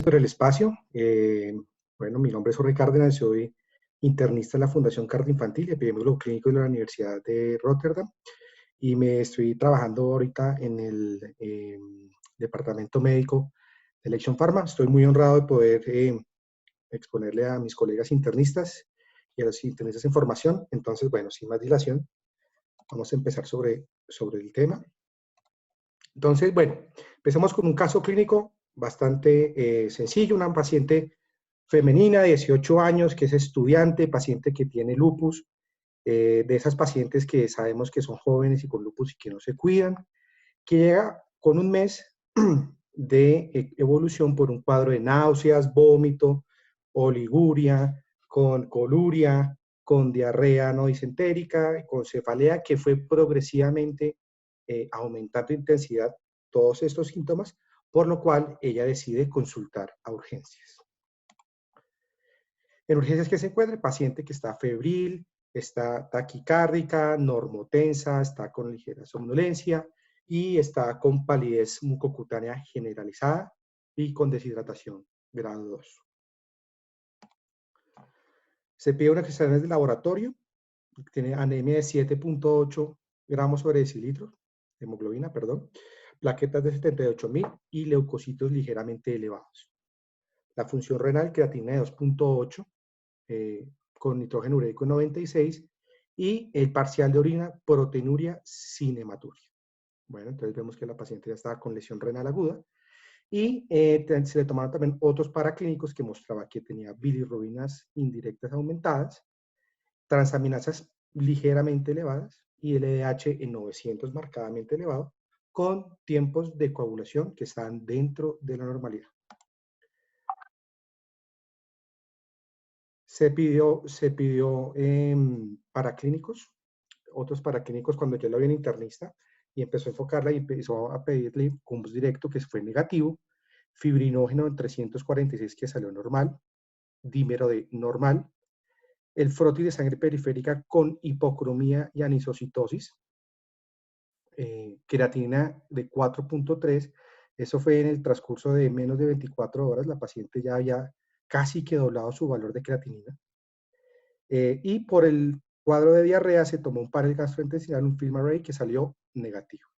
Por el espacio. Bueno, mi nombre es Jorge Cárdenas, soy internista en la Fundación Cardio Infantil y epidemiólogo clínico de la Universidad de Rotterdam y me estoy trabajando ahorita en el departamento médico de Alexion Pharma. Estoy muy honrado de poder exponerle a mis colegas internistas y a los internistas en formación. Entonces, bueno, sin más dilación, vamos a empezar sobre el tema. Entonces, bueno, empecemos con un caso clínico bastante sencillo, una paciente femenina de 18 años que es estudiante, paciente que tiene lupus, de esas pacientes que sabemos que son jóvenes y con lupus y que no se cuidan, que llega con un mes de evolución por un cuadro de náuseas, vómito, oliguria, con coluria, con diarrea no disentérica, con cefalea, que fue progresivamente aumentando intensidad todos estos síntomas, por lo cual ella decide consultar a urgencias. En urgencias, que se encuentra el paciente que está febril, está taquicárdica, normotensa, está con ligera somnolencia y está con palidez mucocutánea generalizada y con deshidratación grado 2. Se pide unas exámenes de laboratorio, tiene anemia de 7.8 gramos sobre decilitro, hemoglobina, perdón, plaquetas de 78.000 y leucocitos ligeramente elevados. La función renal, creatina de 2.8, con nitrógeno ureico 96 y el parcial de orina, proteinuria sin hematuria. Bueno, entonces vemos que la paciente ya estaba con lesión renal aguda y se le tomaron también otros paraclínicos que mostraba que tenía bilirrubinas indirectas aumentadas, transaminasas ligeramente elevadas y LDH en 900 marcadamente elevado, con tiempos de coagulación que están dentro de la normalidad. Se pidió paraclínicos, otros paraclínicos cuando ya lo había internista, y empezó a enfocarla y empezó a pedirle CUMS directo, que fue negativo, fibrinógeno en 346 que salió normal, dímero de normal, el frotis de sangre periférica con hipocromía y anisocitosis, creatina de 4.3, eso fue en el transcurso de menos de 24 horas, la paciente ya había casi que doblado su valor de creatinina. Y por el cuadro de diarrea se tomó un panel gastrointestinal, un film array, que salió negativo.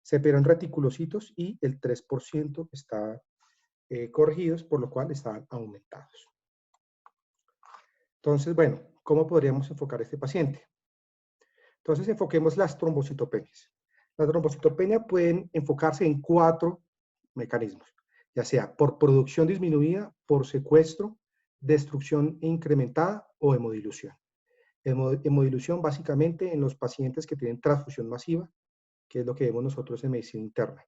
Se pidieron reticulocitos y el 3% estaban corregidos, por lo cual estaban aumentados. Entonces, bueno, ¿cómo podríamos enfocar a este paciente? Entonces, enfoquemos las trombocitopenias. Las trombocitopenias pueden enfocarse en 4 mecanismos, ya sea por producción disminuida, por secuestro, destrucción incrementada o hemodilución. Hemodilución básicamente en los pacientes que tienen transfusión masiva, que es lo que vemos nosotros en medicina interna.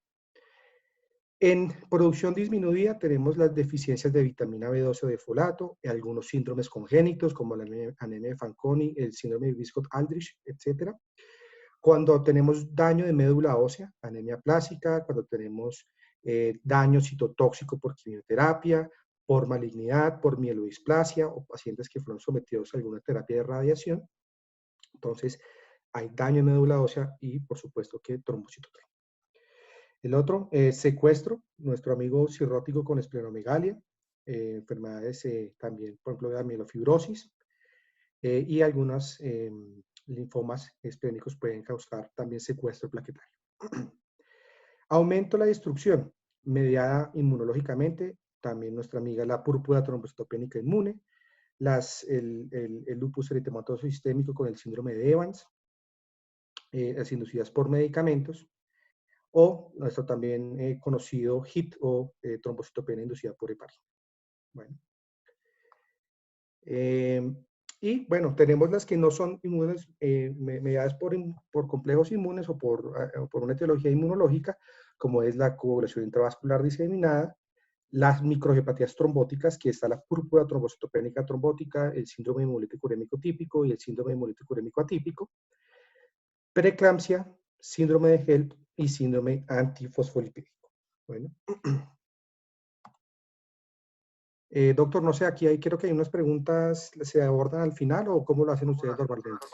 En producción disminuida tenemos las deficiencias de vitamina B12 o de folato, algunos síndromes congénitos como la anemia de Fanconi, el síndrome de Wiskott-Aldrich, etc. Cuando tenemos daño de médula ósea, anemia plástica, cuando tenemos daño citotóxico por quimioterapia, por malignidad, por mielodisplasia o pacientes que fueron sometidos a alguna terapia de radiación. Entonces, hay daño en médula ósea y, por supuesto, que trombocitopenia. El otro es secuestro, nuestro amigo cirrótico con esplenomegalia, enfermedades también, por ejemplo, de mielofibrosis, y algunos linfomas esplénicos pueden causar también secuestro plaquetario. Aumento la destrucción mediada inmunológicamente, también nuestra amiga la púrpura trombocitopénica inmune, el lupus eritematoso sistémico con el síndrome de Evans, las inducidas por medicamentos, o nuestro también conocido HIT o trombocitopenia inducida por heparina. Bueno. Y bueno, tenemos las que no son inmunes, mediadas por complejos inmunes o por una etiología inmunológica, como es la coagulación intravascular diseminada, las microhepatías trombóticas, que está la púrpura trombocitopénica trombótica, el síndrome hemolítico urémico típico y el síndrome hemolítico urémico atípico, preeclampsia, síndrome de HELP y síndrome antifosfolipídico. Bueno. Doctor, no sé, creo que hay unas preguntas, ¿se abordan al final o cómo lo hacen ustedes normalmente?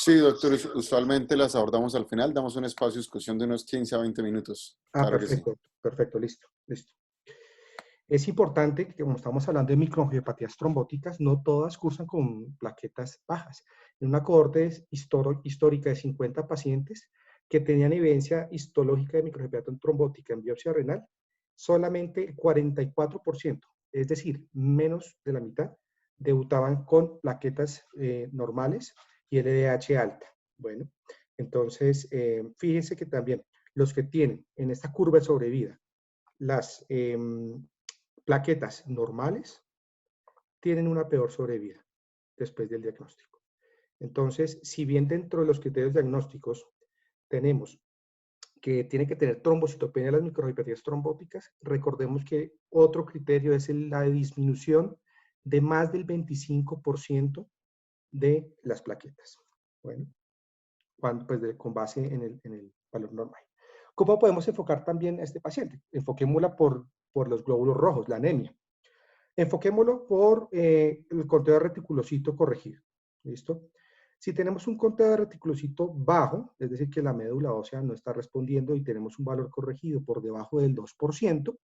Sí, doctor, usualmente las abordamos al final, damos un espacio de discusión de unos 15 a 20 minutos. Ah, Claro perfecto, que sí. perfecto, listo. Es importante que, como estamos hablando de microangiopatías trombóticas, no todas cursan con plaquetas bajas. En una cohorte histórica de 50 pacientes que tenían evidencia histológica de microangiopatía trombótica en biopsia renal, solamente el 44%, es decir, menos de la mitad, debutaban con plaquetas normales y LDH alta. Bueno, entonces, fíjense que también los que tienen en esta curva de sobrevida las plaquetas normales tienen una peor sobrevida después del diagnóstico. Entonces, si bien dentro de los criterios diagnósticos tenemos que tiene que tener trombocitopenia de las microangiopatías trombóticas, recordemos que otro criterio es la disminución de más del 25% de las plaquetas. Bueno, con base en el valor normal. ¿Cómo podemos enfocar también a este paciente? Enfoquémosla por los glóbulos rojos, la anemia. Enfoquémoslo por el conteo de reticulocito corregido. ¿Listo? Si tenemos un conteo de reticulocito bajo, es decir, que la médula ósea no está respondiendo y tenemos un valor corregido por debajo del 2%,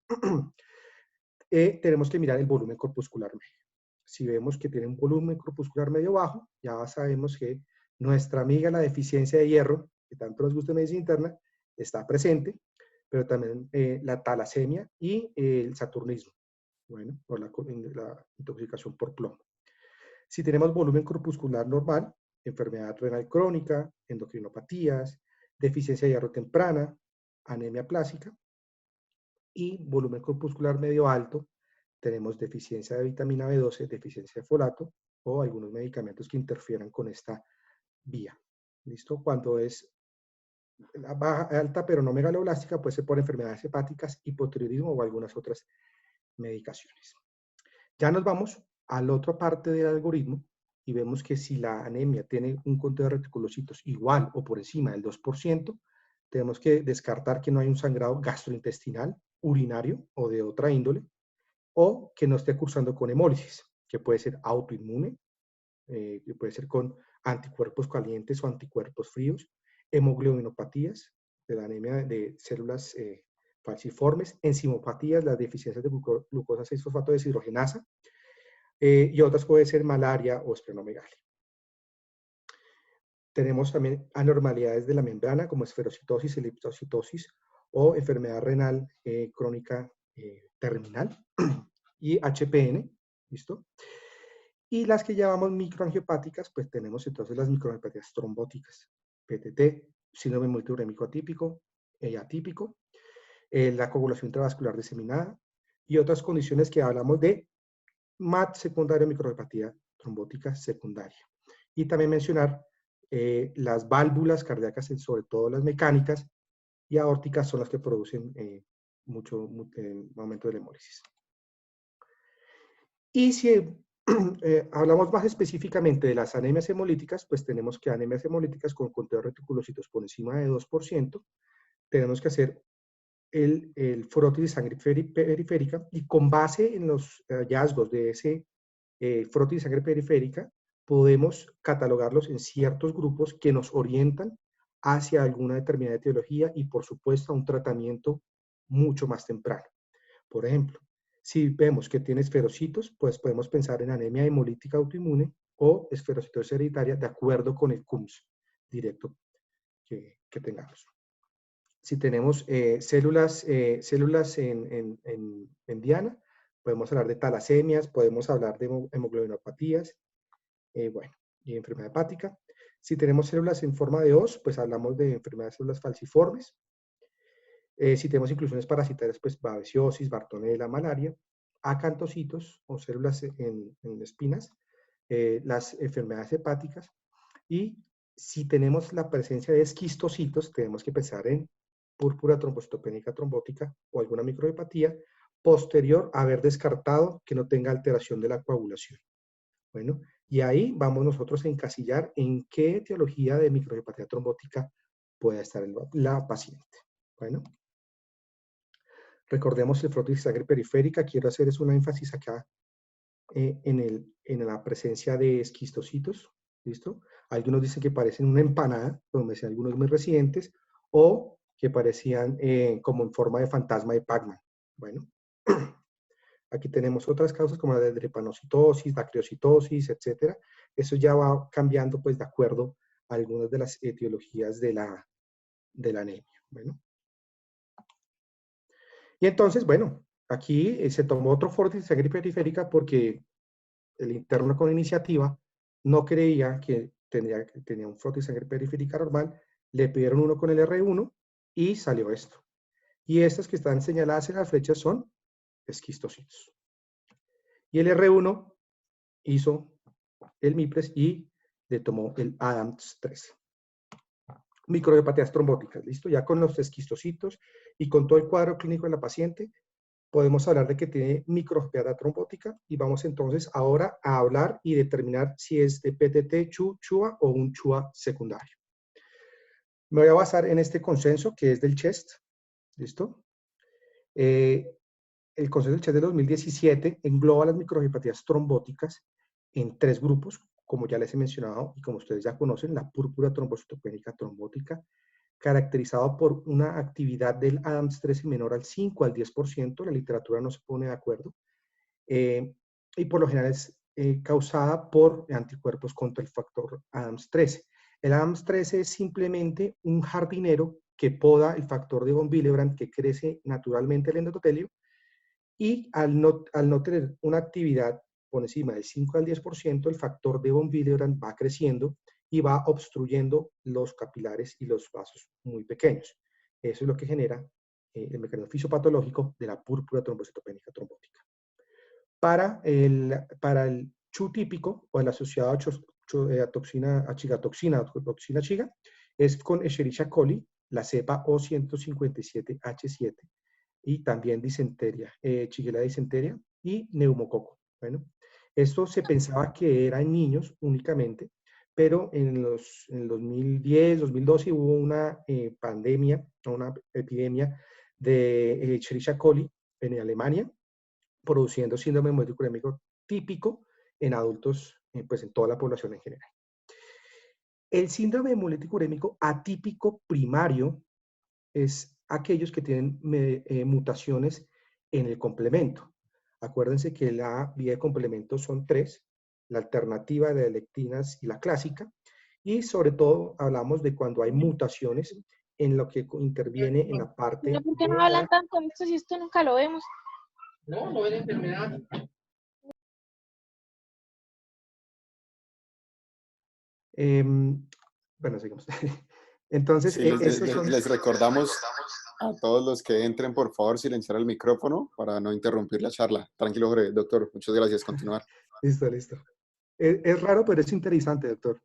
tenemos que mirar el volumen corpuscular medio. Si vemos que tiene un volumen corpuscular medio bajo, ya sabemos que nuestra amiga la deficiencia de hierro, que tanto nos gusta en medicina interna, está presente, pero también la talasemia y el saturnismo. Bueno, por la intoxicación por plomo. Si tenemos volumen corpuscular normal, enfermedad renal crónica, endocrinopatías, deficiencia de hierro temprana, anemia plásica, y volumen corpuscular medio alto, tenemos deficiencia de vitamina B12, deficiencia de folato o algunos medicamentos que interfieran con esta vía. ¿Listo? Cuando es baja, alta pero no megaloblástica, puede ser por enfermedades hepáticas, hipotiroidismo o algunas otras medicaciones. Ya nos vamos a la otra parte del algoritmo y vemos que si la anemia tiene un conteo de reticulocitos igual o por encima del 2%, tenemos que descartar que no hay un sangrado gastrointestinal, urinario o de otra índole, o que no esté cursando con hemólisis, que puede ser autoinmune, que puede ser con anticuerpos calientes o anticuerpos fríos, hemoglobinopatías de la anemia de células falciformes, enzimopatías, las deficiencias de glucosa 6-fosfato deshidrogenasa, y otras puede ser malaria o esplenomegalia. Tenemos también anormalidades de la membrana como esferocitosis, elipsocitosis o enfermedad renal crónica terminal y HPN, ¿listo? Y las que llamamos microangiopáticas, pues tenemos entonces las microangiopatías trombóticas, PTT, síndrome multiurémico atípico y atípico, la coagulación intravascular diseminada y otras condiciones que hablamos de MAT secundaria, microangiopatía trombótica secundaria. Y también mencionar las válvulas cardíacas, sobre todo las mecánicas y aórticas, son las que producen mucho aumento de la hemólisis. Y si hablamos más específicamente de las anemias hemolíticas, pues tenemos que anemias hemolíticas con conteo de reticulocitos por encima de 2%, tenemos que hacer el frotis de sangre periférica y con base en los hallazgos de ese frotis de sangre periférica, podemos catalogarlos en ciertos grupos que nos orientan hacia alguna determinada etiología y, por supuesto, a un tratamiento mucho más temprano. Por ejemplo, si vemos que tiene esferocitos, pues podemos pensar en anemia hemolítica autoinmune o esferocitosis hereditaria de acuerdo con el CUMS directo que tengamos. Si tenemos células en diana, podemos hablar de talasemias, podemos hablar de hemoglobinopatías, bueno, y enfermedad hepática. Si tenemos células en forma de hoz, pues hablamos de enfermedades de células falciformes. Si tenemos inclusiones parasitarias, pues babesiosis, bartonella, malaria, acantocitos o células en espinas, las enfermedades hepáticas. Y si tenemos la presencia de esquistocitos, tenemos que pensar en púrpura trombocitopénica trombótica o alguna microhepatía posterior a haber descartado que no tenga alteración de la coagulación. Bueno, y ahí vamos nosotros a encasillar en qué etiología de microhepatía trombótica puede estar la paciente. Bueno, recordemos el frotis de sangre periférica. Quiero hacer es un énfasis acá en la presencia de esquistocitos. ¿Listo? Algunos dicen que parecen una empanada, como me decían algunos muy residentes, o que parecían como en forma de fantasma de Pac-Man. Bueno, Aquí tenemos otras causas como la de drepanocitosis, bacteriocitosis, etcétera. Eso ya va cambiando pues de acuerdo a algunas de las etiologías de la anemia. Bueno. Y entonces, bueno, aquí se tomó otro fórmula de sangre periférica porque el interno con iniciativa no creía que tenía un frote de sangre periférica normal, le pidieron uno con el R1 y salió esto. Y estas que están señaladas en las flechas son esquistocitos. Y el R1 hizo el MIPRES y le tomó el ADAMTS 13. Microhepatías trombóticas, ¿listo? Ya con los esquistocitos y con todo el cuadro clínico de la paciente, podemos hablar de que tiene microhepatia trombótica y vamos entonces ahora a hablar y determinar si es de PTT, CHUA o un CHUA secundario. Me voy a basar en este consenso que es del CHEST, ¿listo? El consenso del CHEST de 2017 engloba las microhepatías trombóticas en 3 grupos, como ya les he mencionado y como ustedes ya conocen, la púrpura trombocitopénica trombótica, caracterizado por una actividad del ADAMTS 13 menor al 5 al 10%, la literatura no se pone de acuerdo, y por lo general es causada por anticuerpos contra el factor ADAMTS 13. El ADAMTS 13 es simplemente un jardinero que poda el factor de von Willebrand que crece naturalmente el endotelio y al no tener una actividad por encima del 5 al 10%, el factor de von Willebrand va creciendo y va obstruyendo los capilares y los vasos muy pequeños. Eso es lo que genera el mecanismo fisiopatológico de la púrpura trombocitopénica trombótica. Para el CHU típico o el asociado a toxina, a chigatoxina o toxina chiga, es con Escherichia coli, la cepa O157H7, y también disenteria, Shigella disenteria y neumococo. Bueno, esto se pensaba que era en niños únicamente, pero en el 2010, 2012 hubo una pandemia, una epidemia de Escherichia coli en Alemania, produciendo síndrome hemolítico urémico típico en adultos, pues en toda la población en general. El síndrome hemolítico urémico atípico primario es aquellos que tienen mutaciones en el complemento. Acuérdense que la vía de complemento son 3, la alternativa de lectinas y la clásica, y sobre todo hablamos de cuando hay mutaciones en lo que interviene en la parte ¿Por qué no hablan tanto de esto si esto nunca lo vemos? No, no ven enfermedad. Bueno, seguimos. Entonces, Sí, esos son... les recordamos a todos los que entren, por favor, silenciar el micrófono para no interrumpir la charla. Tranquilo, Jorge. Doctor, muchas gracias. Continuar. Listo, listo. Es raro, pero es interesante, doctor.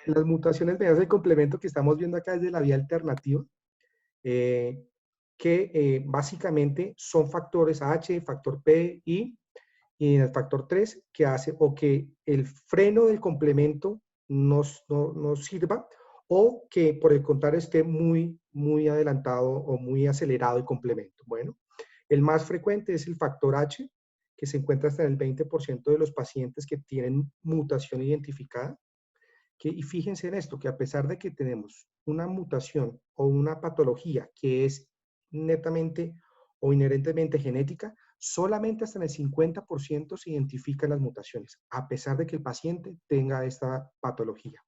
Las mutaciones mediante el complemento que estamos viendo acá es de la vía alternativa, que básicamente son factores H, factor P, I, y en el factor 3 que hace o que el freno del complemento no sirva o que por el contrario esté muy adelantado o muy acelerado el complemento. Bueno, el más frecuente es el factor H, que se encuentra hasta en el 20% de los pacientes que tienen mutación identificada. Y fíjense en esto, que a pesar de que tenemos una mutación o una patología que es netamente o inherentemente genética, solamente hasta en el 50% se identifican las mutaciones, a pesar de que el paciente tenga esta patología.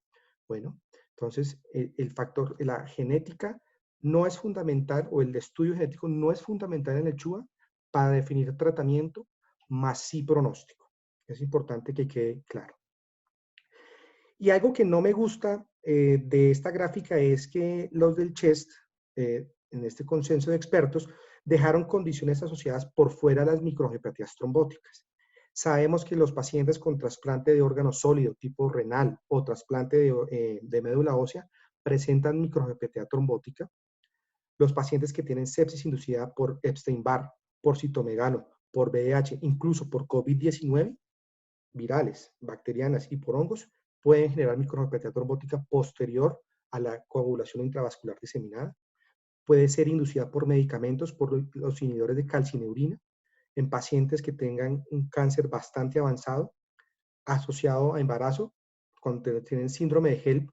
Bueno, entonces el factor, la genética no es fundamental, o el estudio genético no es fundamental en el CHUA para definir tratamiento, más sí pronóstico. Es importante que quede claro. Y algo que no me gusta de esta gráfica es que los del CHEST, en este consenso de expertos, dejaron condiciones asociadas por fuera de las microangiopatía trombóticas. Sabemos que los pacientes con trasplante de órgano sólido tipo renal o trasplante de médula ósea presentan microangiopatía trombótica. Los pacientes que tienen sepsis inducida por Epstein-Barr, por citomegalo, por VIH, incluso por COVID-19, virales, bacterianas y por hongos, pueden generar microangiopatía trombótica posterior a la coagulación intravascular diseminada. Puede ser inducida por medicamentos, por los inhibidores de calcineurina, en pacientes que tengan un cáncer bastante avanzado, asociado a embarazo, cuando tienen síndrome de HELP,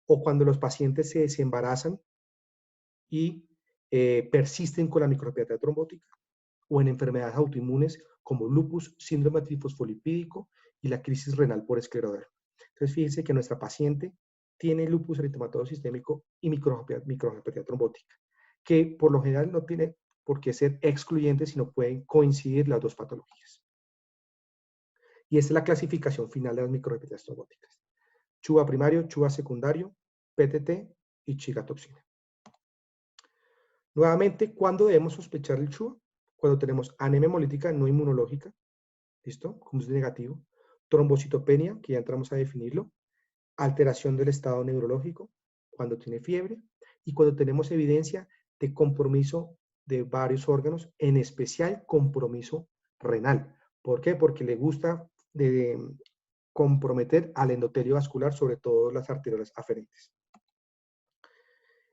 o cuando los pacientes se desembarazan y persisten con la microangiopatía trombótica, o en enfermedades autoinmunes como lupus, síndrome trifosfolipídico y la crisis renal por escleroderma. Entonces, fíjense que nuestra paciente tiene lupus eritematoso sistémico y microangiopatía trombótica, que por lo general no tiene por qué ser excluyentes, sino pueden coincidir las dos patologías. Y esta es la clasificación final de las microangiopatía trombóticas. Chuva primario, chuva secundario, PTT y chigatoxina. Nuevamente, ¿cuándo debemos sospechar el chuva? Cuando tenemos anemia hemolítica no inmunológica, ¿listo? Como es negativo. Trombocitopenia, que ya entramos a definirlo. Alteración del estado neurológico, cuando tiene fiebre. Y cuando tenemos evidencia de compromiso de varios órganos, en especial compromiso renal. ¿Por qué? Porque le gusta comprometer al endotelio vascular, sobre todo las arteriolas aferentes.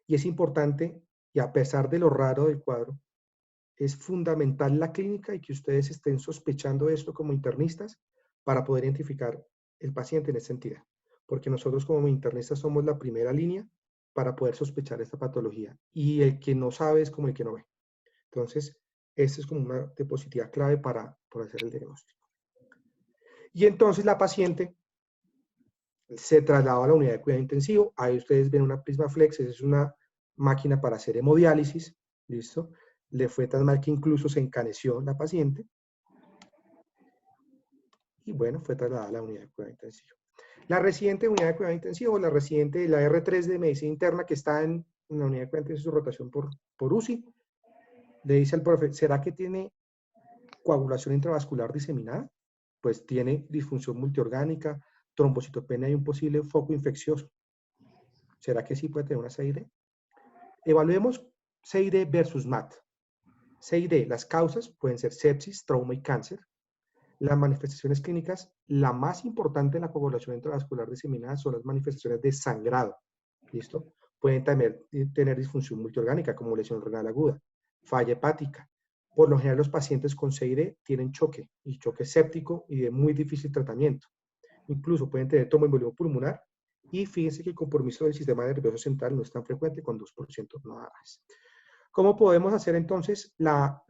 Y es importante, y a pesar de lo raro del cuadro, es fundamental la clínica y que ustedes estén sospechando esto como internistas para poder identificar el paciente en esta entidad. Porque nosotros como internistas somos la primera línea para poder sospechar esta patología. Y el que no sabe es como el que no ve. Entonces, esta es como una diapositiva clave para hacer el diagnóstico. Y entonces la paciente se trasladó a la unidad de cuidado intensivo. Ahí ustedes ven una Prismaflex, esa es una máquina para hacer hemodiálisis, ¿listo? Le fue tan mal que incluso se encaneció la paciente. Y bueno, fue trasladada a la unidad de cuidado intensivo. La residente de unidad de cuidado intensivo, la residente de la R3 de medicina interna que está en la unidad de cuidado intensivo, su rotación por UCI, le dice al profe, ¿será que tiene coagulación intravascular diseminada? Pues tiene disfunción multiorgánica, trombocitopenia y un posible foco infeccioso. ¿Será que sí puede tener una CID? Evaluemos CID versus MAT. CID, las causas pueden ser sepsis, trauma y cáncer. Las manifestaciones clínicas, la más importante en la coagulación intravascular diseminada son las manifestaciones de sangrado. ¿Listo? Pueden tener disfunción multiorgánica como lesión renal aguda, falla hepática. Por lo general los pacientes con CID tienen choque y choque séptico y de muy difícil tratamiento. Incluso pueden tener tromboembolismo pulmonar y fíjense que el compromiso del sistema nervioso central no es tan frecuente con 2% nada más. ¿Cómo podemos hacer entonces la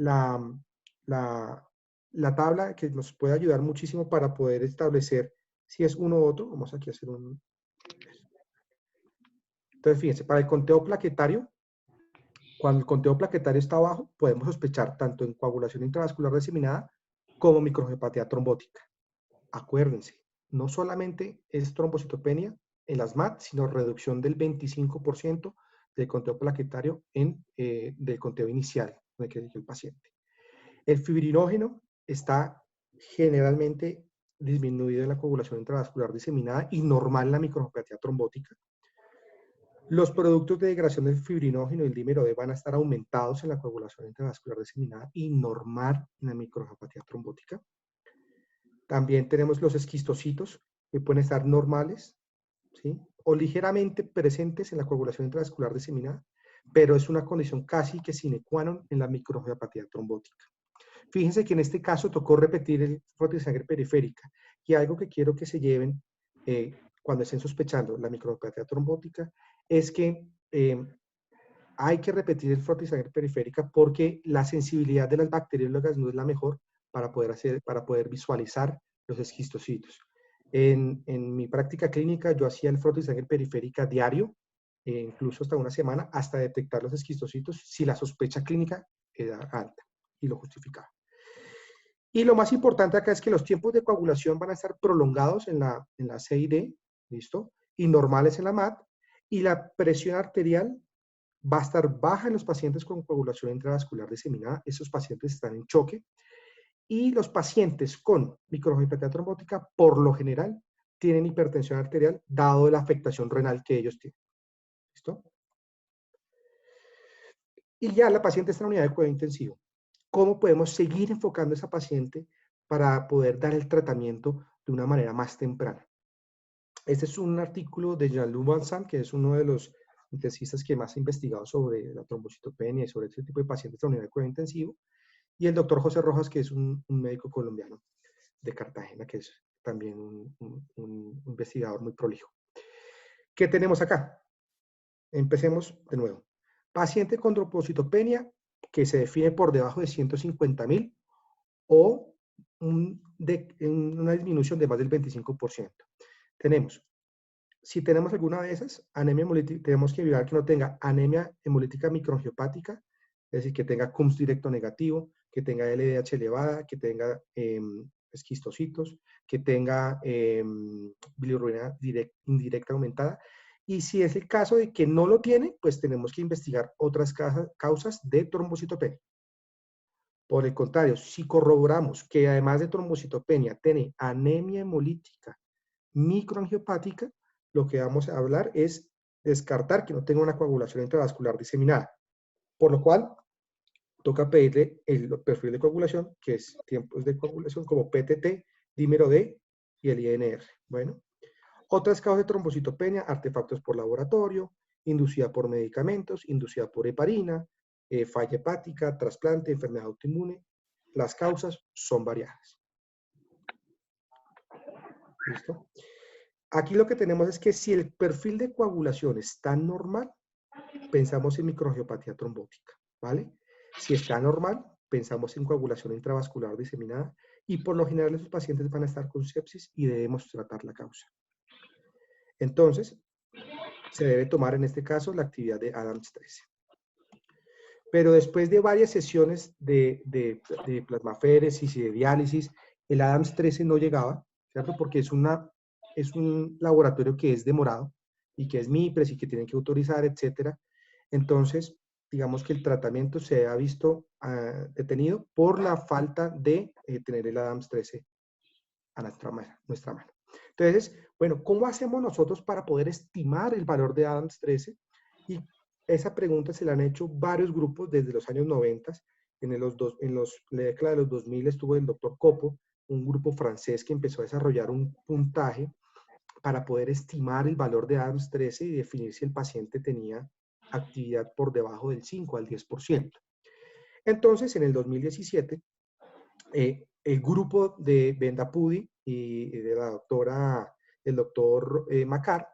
tabla que nos puede ayudar muchísimo para poder establecer si es uno u otro? Vamos aquí a hacer un... Entonces, fíjense, para el conteo plaquetario, cuando el conteo plaquetario está bajo, podemos sospechar tanto en coagulación intravascular diseminada como microangiopatía trombótica. Acuérdense, no solamente es trombocitopenia en las MAT, sino reducción del 25% del conteo plaquetario del conteo inicial de que el paciente. El fibrinógeno está generalmente disminuido en la coagulación intravascular diseminada y normal en la microangiopatía trombótica. Los productos de degradación del fibrinógeno y el dímero D van a estar aumentados en la coagulación intravascular diseminada y normal en la microangiopatía trombótica. También tenemos los esquistocitos que pueden estar normales, ¿sí? O ligeramente presentes en la coagulación intravascular diseminada, pero es una condición casi que sine qua non en la microangiopatía trombótica. Fíjense que en este caso tocó repetir el frote de sangre periférica. Y algo que quiero que se lleven cuando estén sospechando la microangiopatía trombótica es que hay que repetir el frote de sangre periférica porque la sensibilidad de las bacteriólogas no es la mejor para poder visualizar los esquistocitos. En mi práctica clínica yo hacía el frote de sangre periférica diario, incluso hasta una semana, hasta detectar los esquistocitos si la sospecha clínica era alta y lo justificaba. Y lo más importante acá es que los tiempos de coagulación van a estar prolongados en la CID, ¿listo? Y normales en la MAT, y la presión arterial va a estar baja en los pacientes con coagulación intravascular diseminada. Esos pacientes están en choque. Y los pacientes con microangiopatía trombótica, por lo general, tienen hipertensión arterial, dado la afectación renal que ellos tienen. ¿Listo? Y ya la paciente está en la unidad de cuidado intensivo. ¿Cómo podemos seguir enfocando a esa paciente para poder dar el tratamiento de una manera más temprana? Este es un artículo de Jean-Luc Vincent, que es uno de los intensivistas que más ha investigado sobre la trombocitopenia y sobre este tipo de pacientes en la unidad de cuidado intensivo, y el doctor José Rojas, que es un médico colombiano de Cartagena, que es también un investigador muy prolijo. ¿Qué tenemos acá? Empecemos de nuevo. Paciente con trombocitopenia que se define por debajo de 150.000 o una disminución de más del 25%. Si tenemos alguna de esas, anemia hemolítica, tenemos que mirar que no tenga anemia hemolítica microangiopática, es decir, que tenga CUMS directo negativo, que tenga LDH elevada, que tenga esquistocitos, que tenga bilirrubina indirecta aumentada. Y si es el caso de que no lo tiene, pues tenemos que investigar otras causas de trombocitopenia. Por el contrario, si corroboramos que además de trombocitopenia tiene anemia hemolítica microangiopática, lo que vamos a hablar es descartar que no tenga una coagulación intravascular diseminada. Por lo cual, toca pedirle el perfil de coagulación, que es tiempos de coagulación como PTT, dímero D y el INR. Bueno, otras causas de trombocitopenia, artefactos por laboratorio, inducida por medicamentos, inducida por heparina, falla hepática, trasplante, enfermedad autoinmune. Las causas son variadas. ¿Listo? Aquí lo que tenemos es que si el perfil de coagulación está normal, pensamos en microangiopatía trombótica, ¿vale? Si está normal, pensamos en coagulación intravascular diseminada y por lo general esos pacientes van a estar con sepsis y debemos tratar la causa. Entonces, se debe tomar en este caso la actividad de Adams 13. Pero después de varias sesiones de plasmaféresis y de diálisis, el Adams 13 no llegaba, ¿cierto? Porque es un laboratorio que es demorado y que es MIPRES y que tienen que autorizar, etcétera. Entonces, digamos que el tratamiento se ha visto detenido por la falta de tener el Adams 13 a nuestra mano. Entonces, bueno, ¿cómo hacemos nosotros para poder estimar el valor de Adams 13? Y esa pregunta se la han hecho varios grupos desde los años 90. En la década de los 2000 estuvo el doctor Copo, un grupo francés que empezó a desarrollar un puntaje para poder estimar el valor de Adams 13 y definir si el paciente tenía actividad por debajo del 5 al 10%. Entonces, en el 2017, el grupo de Benda Pudi y de el doctor Macar,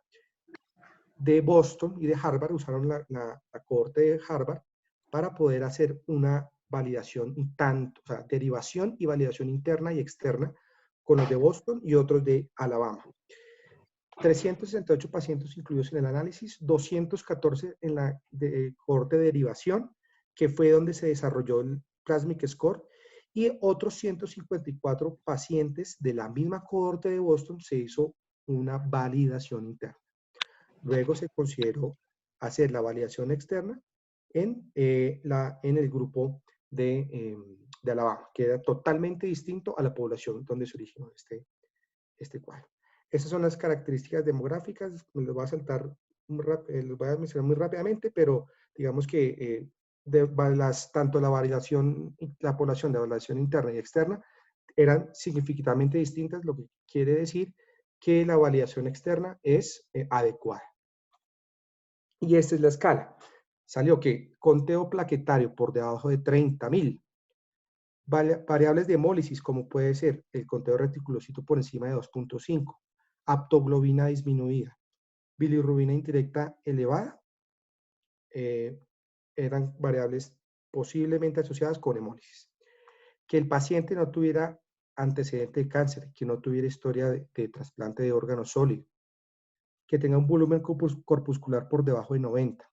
de Boston y de Harvard, usaron la cohorte de Harvard para poder hacer una validación, o sea, derivación y validación interna y externa con los de Boston y otros de Alabama. 368 pacientes incluidos en el análisis, 214 en la cohorte de derivación, que fue donde se desarrolló el Plasmic Score, y otros 154 pacientes de la misma cohorte de Boston se hizo una validación interna. Luego se consideró hacer la validación externa en el grupo de Alabama, que era totalmente distinto a la población donde se originó este cuadro. Estas son las características demográficas, me los voy a saltar, los voy a mencionar muy rápidamente, pero digamos que tanto la población de validación interna y externa eran significativamente distintas, lo que quiere decir que la validación externa es adecuada. Y esta es la escala. Salió que conteo plaquetario por debajo de 30.000. Variables de hemólisis, como puede ser el conteo reticulocito por encima de 2.5. Aptoglobina disminuida. Bilirrubina indirecta elevada. Eran variables posiblemente asociadas con hemólisis. Que el paciente no tuviera antecedente de cáncer, que no tuviera historia de trasplante de órgano sólido, que tenga un volumen corpuscular por debajo de 90,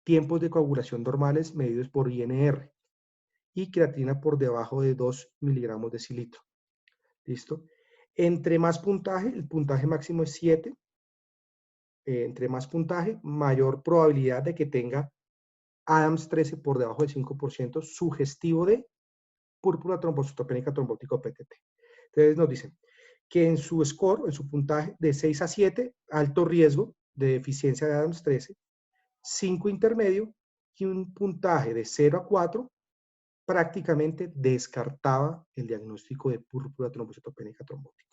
tiempos de coagulación normales medidos por INR y creatina por debajo de 2 miligramos de cilitro. ¿Listo? Entre más puntaje, el puntaje máximo es 7, entre más puntaje, mayor probabilidad de que tenga Adams 13 por debajo del 5%, sugestivo de púrpura trombocitopénica trombótico PTT. Entonces nos dicen que en su score, en su puntaje de 6 a 7, alto riesgo de deficiencia de Adams 13, 5 intermedio y un puntaje de 0 a 4 prácticamente descartaba el diagnóstico de púrpura trombocitopénica trombótica.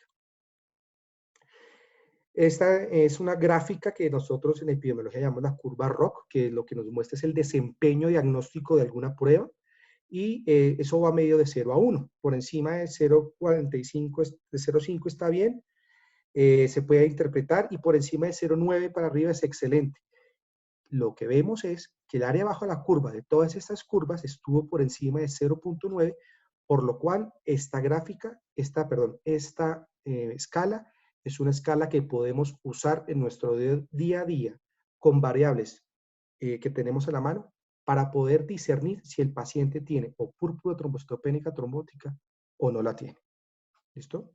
Esta es una gráfica que nosotros en epidemiología llamamos la curva ROC, que lo que nos muestra es el desempeño diagnóstico de alguna prueba, y eso va medio de 0 a 1. Por encima de 0.45, de 0.5 está bien, se puede interpretar, y por encima de 0.9 para arriba es excelente. Lo que vemos es que que el área bajo la curva de todas estas curvas estuvo por encima de 0.9, por lo cual esta gráfica, esta escala es una escala que podemos usar en nuestro día a día con variables que tenemos a la mano para poder discernir si el paciente tiene o púrpura trombocitopénica trombótica o no la tiene. ¿Listo?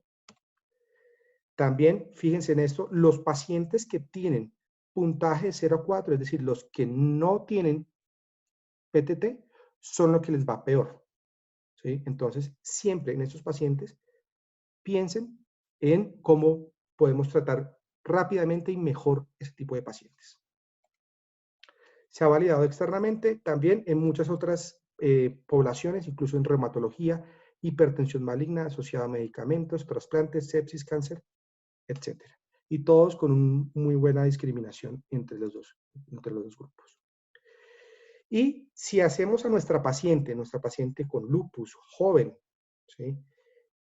También, fíjense en esto, los pacientes que tienen puntaje de 0 a 4, es decir, los que no tienen PTT, son los que les va peor. ¿Sí? Entonces, siempre en estos pacientes, piensen en cómo podemos tratar rápidamente y mejor ese tipo de pacientes. Se ha validado externamente también en muchas otras poblaciones, incluso en reumatología, hipertensión maligna asociada a medicamentos, trasplantes, sepsis, cáncer, etc. Y todos con una muy buena discriminación entre los dos grupos. Y si hacemos a nuestra paciente con lupus joven, ¿sí?,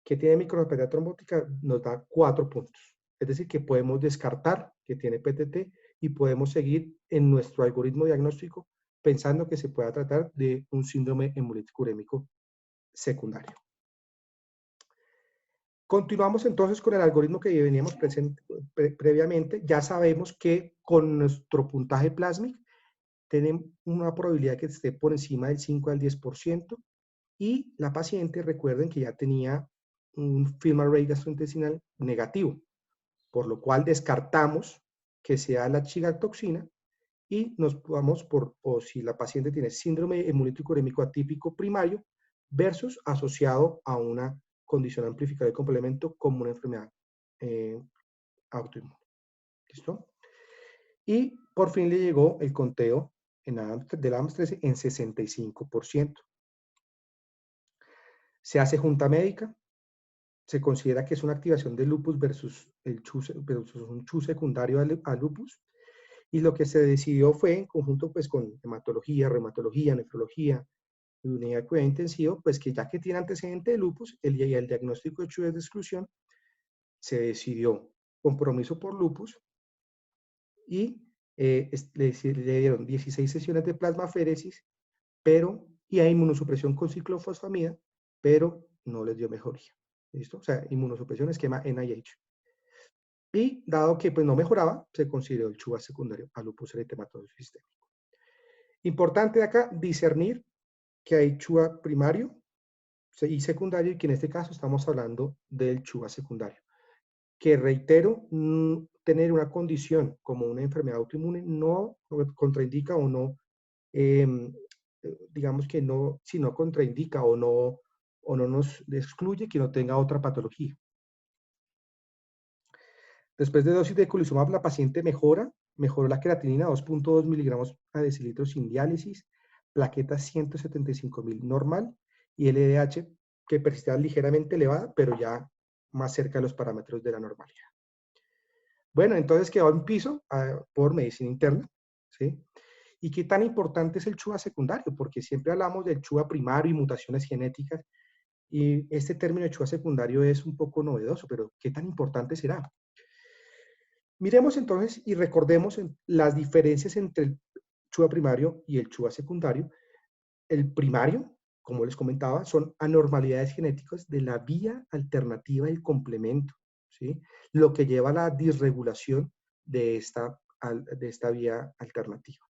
que tiene microangiopatía trombótica, nos da 4 puntos. Es decir, que podemos descartar que tiene PTT y podemos seguir en nuestro algoritmo diagnóstico pensando que se pueda tratar de un síndrome hemolítico urémico secundario. Continuamos entonces con el algoritmo que veníamos previamente. Ya sabemos que con nuestro puntaje plásmico tenemos una probabilidad que esté por encima del 5 al 10%, y la paciente, recuerden que ya tenía un film array gastrointestinal negativo, por lo cual descartamos que sea la chigaltoxina y nos vamos por si la paciente tiene síndrome hemolítico urémico atípico primario versus asociado a una condición amplificada de complemento como una enfermedad autoinmune. ¿Listo? Y por fin le llegó el conteo del ADAMTS-13 en 65%. Se hace junta médica, se considera que es una activación del lupus versus un CHU secundario al lupus, y lo que se decidió fue, en conjunto pues con hematología, reumatología, nefrología y unidad de cuidado intensivo, pues que ya que tiene antecedente de lupus, el diagnóstico de CHU es de exclusión, se decidió compromiso por lupus y le dieron 16 sesiones de plasmaféresis, y a inmunosupresión con ciclofosfamida, pero no les dio mejoría. ¿Listo? O sea, inmunosupresión esquema NIH. Y dado que pues no mejoraba, se consideró el CHUA secundario a lupus eritematoso sistémico. Importante de acá discernir que hay CHUA primario y secundario, y que en este caso estamos hablando del CHUA secundario. Que reitero, tener una condición como una enfermedad autoinmune no contraindica o no, digamos que no, si no contraindica o no nos excluye que no tenga otra patología. Después de dosis de eculizumab, la paciente mejoró la creatinina 2.2 miligramos a decilitro sin diálisis, plaquetas 175.000 normal, y LDH que persistía ligeramente elevada, pero ya más cerca de los parámetros de la normalidad. Bueno, entonces quedó en piso por medicina interna, ¿sí? ¿Y qué tan importante es el CHUA secundario? Porque siempre hablamos del CHUA primario y mutaciones genéticas, y este término de CHUA secundario es un poco novedoso, pero ¿qué tan importante será? Miremos entonces y recordemos las diferencias entre el CHUA primario y el CHUA secundario. El primario, como les comentaba, son anormalidades genéticas de la vía alternativa del complemento, ¿sí? Lo que lleva a la disregulación de esta vía alternativa.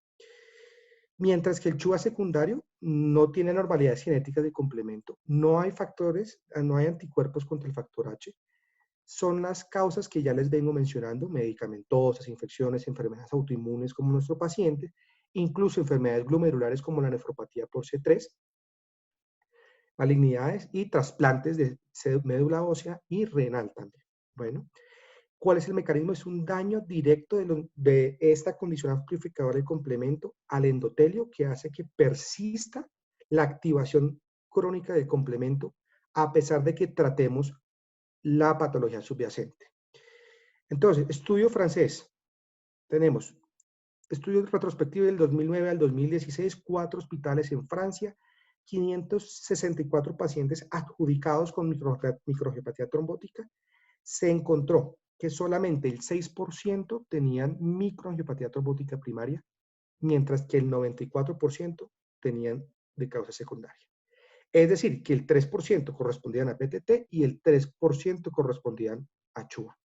Mientras que el CHUA secundario no tiene anormalidades genéticas de complemento, no hay anticuerpos contra el factor H. Son las causas que ya les vengo mencionando: medicamentosas, infecciones, enfermedades autoinmunes como nuestro paciente, incluso enfermedades glomerulares como la nefropatía por C3, malignidades y trasplantes de médula ósea y renal también. Bueno, ¿cuál es el mecanismo? Es un daño directo de esta condición amplificadora del complemento al endotelio, que hace que persista la activación crónica del complemento a pesar de que tratemos la patología subyacente. Entonces, estudio francés. Tenemos estudio retrospectivo del 2009 al 2016, 4 hospitales en Francia, 564 pacientes adjudicados con microangiopatía trombótica. Se encontró que solamente el 6% tenían microangiopatía trombótica primaria mientras que el 94% tenían de causa secundaria. Es decir, que el 3% correspondían a PTT y el 3% correspondían a CHUA.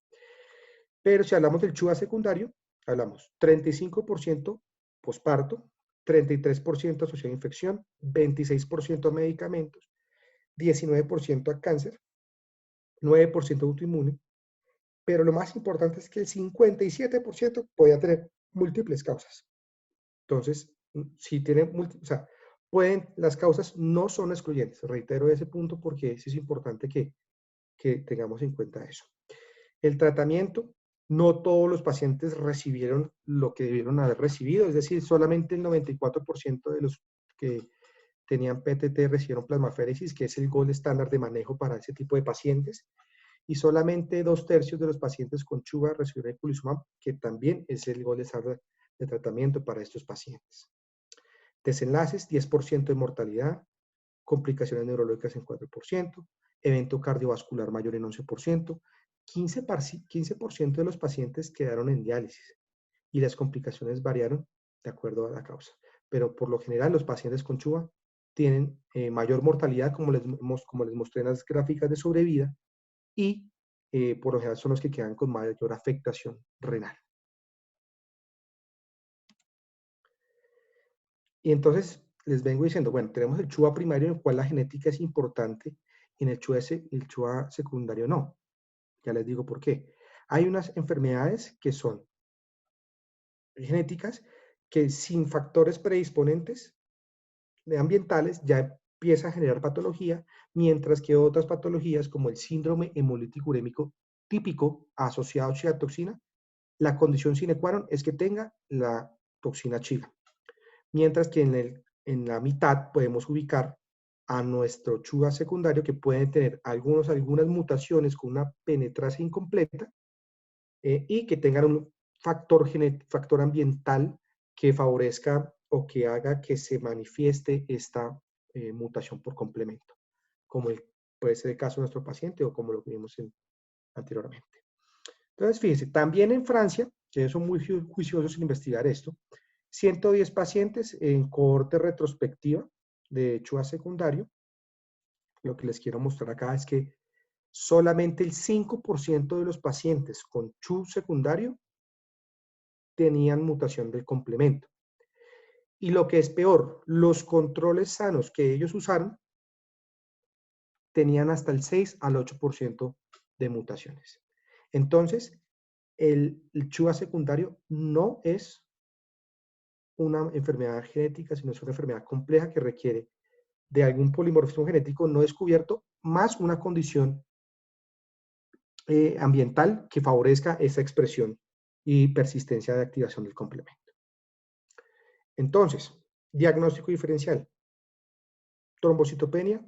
Pero si hablamos del CHUA secundario, hablamos 35% posparto, 33% asociado a infección, 26% a medicamentos, 19% a cáncer, 9% autoinmune, pero lo más importante es que el 57% podía tener múltiples causas. Entonces, si tienen, o sea, las causas no son excluyentes. Reitero ese punto porque es importante que tengamos en cuenta eso. El tratamiento, no todos los pacientes recibieron lo que debieron haber recibido, es decir, solamente el 94% de los que tenían PTT recibieron plasmaféresis, que es el gold estándar de manejo para ese tipo de pacientes, y solamente 2/3 de los pacientes con CHUA recibieron eculizumab, que también es el gold estándar de tratamiento para estos pacientes. Desenlaces, 10% de mortalidad, complicaciones neurológicas en 4%, evento cardiovascular mayor en 11%, 15% de los pacientes quedaron en diálisis y las complicaciones variaron de acuerdo a la causa. Pero por lo general los pacientes con CHUA tienen mayor mortalidad, como les mostré en las gráficas de sobrevida, y por lo general son los que quedan con mayor afectación renal. Y entonces les vengo diciendo, bueno, tenemos el CHUA primario en el cual la genética es importante, y en el CHUA secundario no. Ya les digo por qué. Hay unas enfermedades que son genéticas que sin factores predisponentes ambientales ya empieza a generar patología, mientras que otras patologías como el síndrome hemolítico urémico típico asociado a chilatoxina, la condición sine qua non es que tenga la toxina chila. Mientras que en la mitad podemos ubicar a nuestro CHUA secundario que pueden tener algunas mutaciones con una penetrancia incompleta y que tengan un factor ambiental que favorezca o que haga que se manifieste esta mutación por complemento, como puede ser el caso de nuestro paciente o como lo vimos anteriormente. Entonces, fíjense, también en Francia, que ellos son muy juiciosos en investigar esto, 110 pacientes en cohorte retrospectiva de CHUA secundario. Lo que les quiero mostrar acá es que solamente el 5% de los pacientes con CHUA secundario tenían mutación del complemento. Y lo que es peor, los controles sanos que ellos usaron tenían hasta el 6 al 8% de mutaciones. Entonces, el CHUA secundario no es una enfermedad genética, sino es una enfermedad compleja que requiere de algún polimorfismo genético no descubierto, más una condición ambiental que favorezca esa expresión y persistencia de activación del complemento. Entonces, diagnóstico diferencial. Trombocitopenia,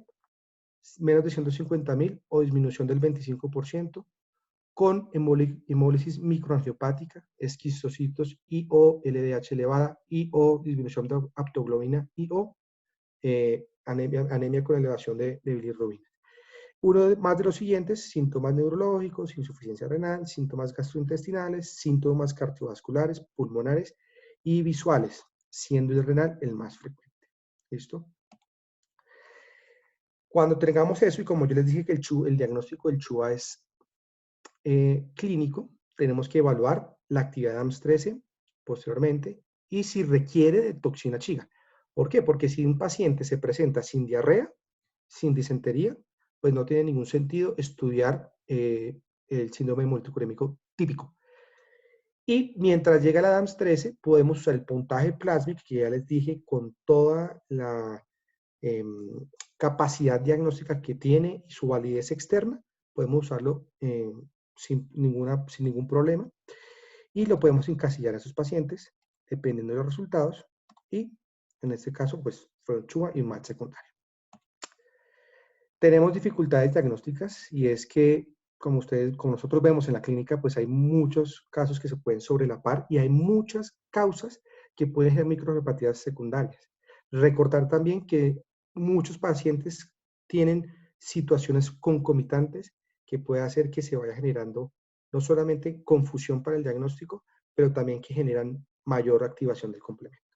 menos de 150.000 o disminución del 25%, con hemólisis microangiopática, esquistocitos y o LDH elevada y o disminución de aptoglobina y o anemia con elevación de bilirrubina. Uno más de los siguientes: síntomas neurológicos, insuficiencia renal, síntomas gastrointestinales, síntomas cardiovasculares, pulmonares y visuales, siendo el renal el más frecuente. ¿Listo? Cuando tengamos eso, y como yo les dije que el diagnóstico del CHUA es clínico, tenemos que evaluar la actividad de AMS13 posteriormente y si requiere de toxina chiga. ¿Por qué? Porque si un paciente se presenta sin diarrea, sin disentería, pues no tiene ningún sentido estudiar el síndrome hemolítico urémico típico. Y mientras llega la AMS13, podemos usar el puntaje plásmico, que ya les dije, con toda la capacidad diagnóstica que tiene y su validez externa, podemos usarlo sin ningún problema y lo podemos encasillar a esos pacientes dependiendo de los resultados, y en este caso pues fue CHUA y un match secundario. Tenemos dificultades diagnósticas, y es que como nosotros vemos en la clínica, pues hay muchos casos que se pueden sobrelapar y hay muchas causas que pueden ser microangiopatía secundarias. Recordar también que muchos pacientes tienen situaciones concomitantes que puede hacer que se vaya generando no solamente confusión para el diagnóstico, pero también que generan mayor activación del complemento.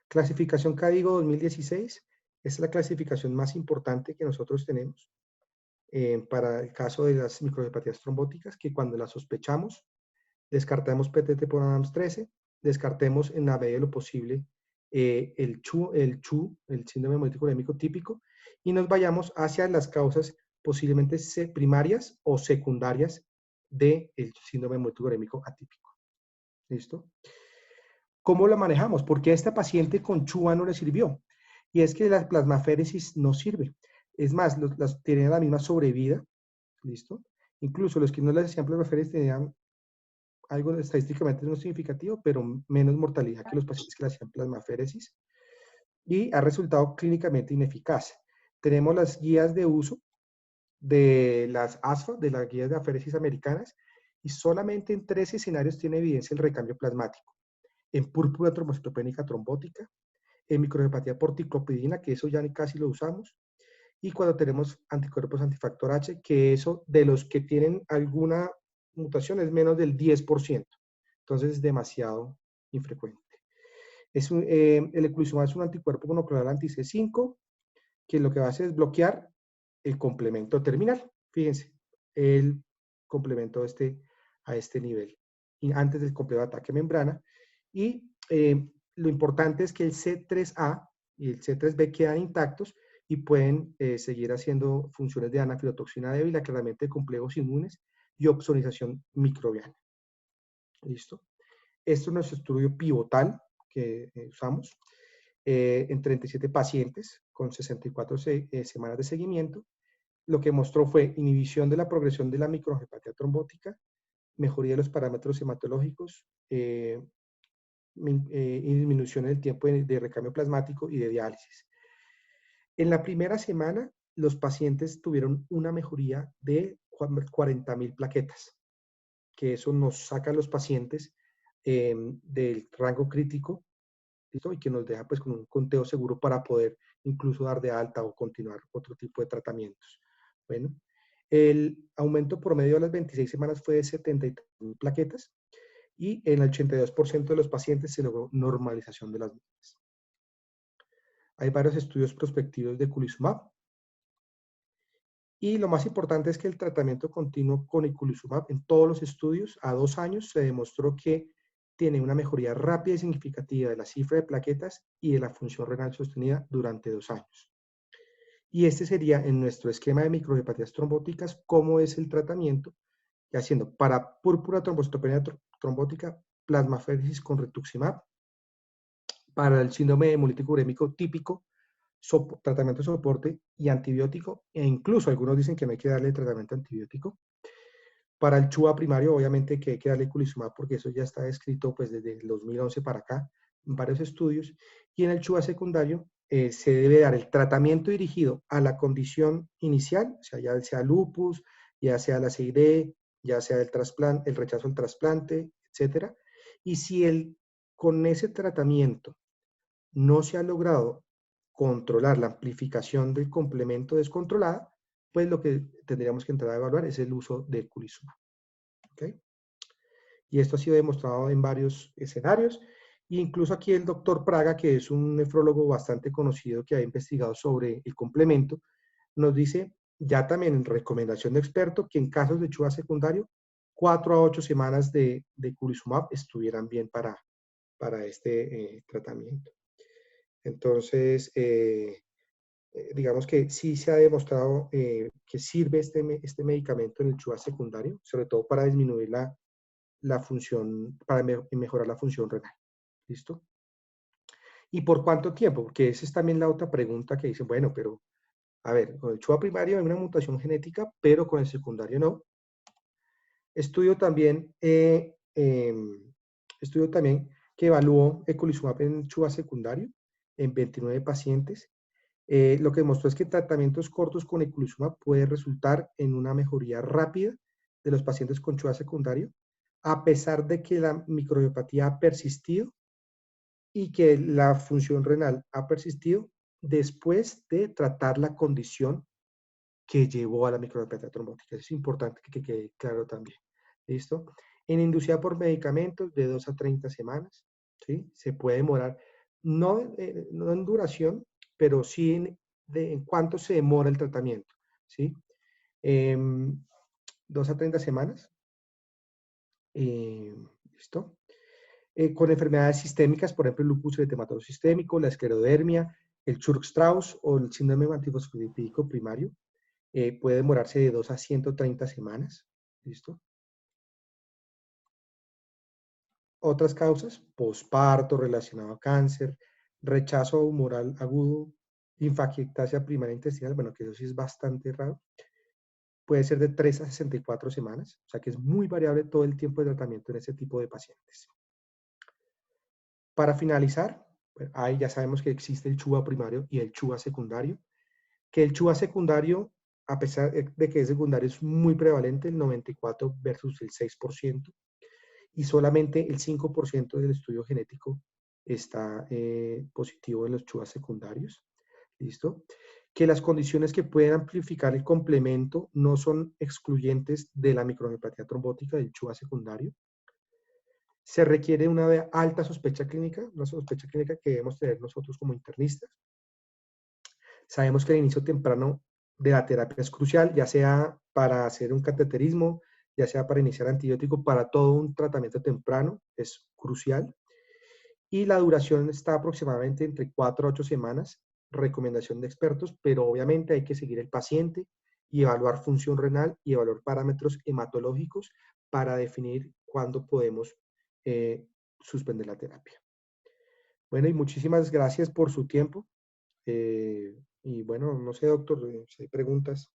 Clasificación CADIGO 2016 es la clasificación más importante que nosotros tenemos para el caso de las microcefatías trombóticas, que cuando las sospechamos, descartamos PTT por ADAMS 13, descartemos en la medida de lo posible el síndrome hemolítico urémico típico, y nos vayamos hacia las causas posiblemente primarias o secundarias del síndrome hemolítico urémico atípico. ¿Listo? ¿Cómo la manejamos? Porque a esta paciente con CHUA no le sirvió. Y es que la plasmaféresis no sirve. Es más, tienen la misma sobrevida. ¿Listo? Incluso los que no les hacían plasmaféresis tenían algo estadísticamente no significativo, pero menos mortalidad que los pacientes que le hacían plasmaféresis. Y ha resultado clínicamente ineficaz. Tenemos las guías de uso de las ASFA, de las guías de aféresis americanas, y solamente en 3 escenarios tiene evidencia el recambio plasmático. En púrpura trombocitopénica trombótica, en microcepatía por ticlopidina, que eso ya casi lo usamos, y cuando tenemos anticuerpos antifactor H, que eso de los que tienen alguna mutación es menos del 10%. Entonces es demasiado infrecuente. El eculizumab es un anticuerpo monoclonal anti-C5, que lo que va a hacer es bloquear el complemento terminal. Fíjense, el complemento a este nivel, y antes del complejo de ataque membrana. Y lo importante es que el C3A y el C3B quedan intactos y pueden seguir haciendo funciones de anafilotoxina débil, aclaramiento de complejos inmunes y opsonización microbiana. ¿Listo? Esto es nuestro estudio pivotal que usamos en 37 pacientes con 64 semanas de seguimiento. Lo que mostró fue inhibición de la progresión de la microangiopatía trombótica, mejoría de los parámetros hematológicos, y disminución en el tiempo de recambio plasmático y de diálisis. En la primera semana, los pacientes tuvieron una mejoría de 40.000 plaquetas, que eso nos saca a los pacientes del rango crítico, ¿listo? Y que nos deja pues con un conteo seguro para poder incluso dar de alta o continuar otro tipo de tratamientos. Bueno, el aumento promedio a las 26 semanas fue de 73.000 plaquetas, y en el 82% de los pacientes se logró normalización de las mismas. Hay varios estudios prospectivos de eculizumab, y lo más importante es que el tratamiento continuo con eculizumab en todos los estudios a 2 años se demostró que tiene una mejoría rápida y significativa de la cifra de plaquetas y de la función renal sostenida durante 2 años. Y este sería en nuestro esquema de microcefatías trombóticas cómo es el tratamiento, y haciendo para púrpura trombocitopenia trombótica, plasmaféresis con rituximab, para el síndrome hemolítico urémico típico, tratamiento de soporte y antibiótico, e incluso algunos dicen que no hay que darle tratamiento antibiótico. Para el CHUA primario, obviamente que hay que darle eculizumab porque eso ya está descrito pues desde el 2011 para acá en varios estudios. Y en el CHUA secundario se debe dar el tratamiento dirigido a la condición inicial, o sea, ya sea lupus, ya sea la CID, ya sea el trasplante, el rechazo al trasplante, etcétera. Y si con ese tratamiento no se ha logrado controlar la amplificación del complemento descontrolada, pues lo que tendríamos que entrar a evaluar es el uso de eculizumab. ¿Okay? Y esto ha sido demostrado en varios escenarios. E incluso aquí el doctor Praga, que es un nefrólogo bastante conocido que ha investigado sobre el complemento, nos dice, ya también en recomendación de experto, que en casos de CHUA secundario, 4 a 8 semanas de eculizumab estuvieran bien para este tratamiento. Entonces, digamos que sí se ha demostrado que sirve este medicamento en el CHUA secundario, sobre todo para disminuir la función, para mejorar la función renal. ¿Listo? ¿Y por cuánto tiempo? Porque esa es también la otra pregunta que dicen, bueno, pero, a ver, con el CHUA primario hay una mutación genética, pero con el secundario no. Estudio también que evaluó eculizumab en CHUA secundario en 29 pacientes. Lo que demostró es que tratamientos cortos con eculizumab puede resultar en una mejoría rápida de los pacientes con CHUA secundario, a pesar de que la microbiopatía ha persistido y que la función renal ha persistido después de tratar la condición que llevó a la microbiopatía trombótica. Es importante que quede claro también. ¿Listo? En inducida por medicamentos de 2 a 30 semanas, ¿sí? Se puede demorar no, no en duración, pero sí en cuánto se demora el tratamiento, ¿sí? 2 a 30 semanas. ¿Listo? Con enfermedades sistémicas, por ejemplo, el lupus eritematoso sistémico, la esclerodermia, el Churg-Strauss o el síndrome antifosfolipídico primario, puede demorarse de 2 a 130 semanas. ¿Listo? Otras causas, posparto relacionado a cáncer, rechazo humoral agudo, linfatictasia primaria intestinal, bueno, que eso sí es bastante raro, puede ser de 3 a 64 semanas, o sea que es muy variable todo el tiempo de tratamiento en ese tipo de pacientes. Para finalizar, ahí ya sabemos que existe el CHUA primario y el CHUA secundario, que el CHUA secundario, a pesar de que es secundario, es muy prevalente, el 94 versus el 6%, y solamente el 5% del estudio genético está positivo en los CHUA secundarios. ¿Listo? Que las condiciones que pueden amplificar el complemento no son excluyentes de la microangiopatía trombótica del CHUA secundario. Se requiere una alta sospecha clínica, una sospecha clínica que debemos tener nosotros como internistas. Sabemos que el inicio temprano de la terapia es crucial, ya sea para hacer un cateterismo, ya sea para iniciar antibiótico, para todo un tratamiento temprano es crucial. Y la duración está aproximadamente entre 4 a 8 semanas, recomendación de expertos, pero obviamente hay que seguir el paciente y evaluar función renal y evaluar parámetros hematológicos para definir cuándo podemos suspender la terapia. Bueno, y muchísimas gracias por su tiempo. Y bueno, no sé, doctor, si hay preguntas.